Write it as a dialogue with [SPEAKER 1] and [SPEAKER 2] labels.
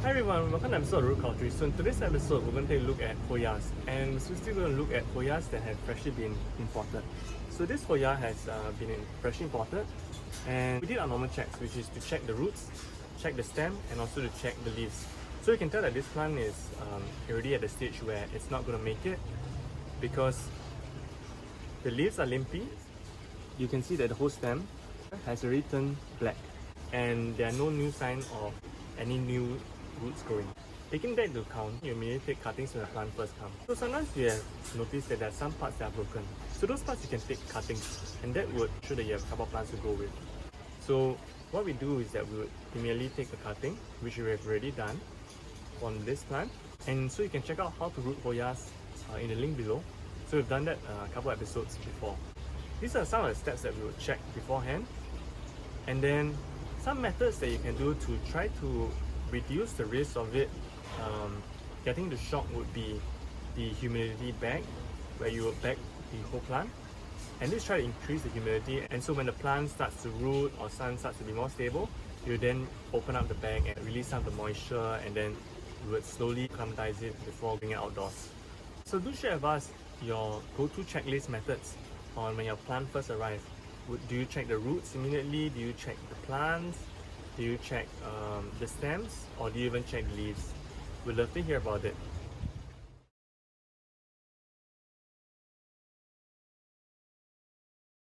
[SPEAKER 1] Hi everyone, welcome to episode of Root Culture. So in today's episode, we're going to take a look at Hoyas, and we're still going to look at Hoyas that have freshly been imported. So this Hoya has been freshly imported, and we did our normal checks, which is to check the roots, check the stem, and also to check the leaves. So you can tell that this plant is already at the stage where it's not going to make it because the leaves are limpy. You can see that the whole stem has already turned black, and there are no new sign of any new roots growing. Taking that into account, you may take cuttings when the plant first comes. So sometimes you have noticed that there are some parts that are broken. So those parts you can take cuttings, and that would show that you have a couple of plants to go with. So what we do is that we would immediately take a cutting, which we have already done on this plant. And so you can check out how to root Hoyas in the link below. So we've done that a couple of episodes before. These are some of the steps that we would check beforehand. And then some methods that you can do to try to reduce the risk of it getting the shock would be the humidity bag, where you will bag the whole plant, and this try to increase the humidity, and so when the plant starts to root or sun starts to be more stable, you then open up the bag and release some of the moisture, and then you would slowly acclimatize it before bringing it outdoors. So do share with us your go-to checklist methods on when your plant first arrives. Do you check the roots immediately? Do you check the plants? Do you check the stems? Or do you even check the leaves? We'd love to hear about it.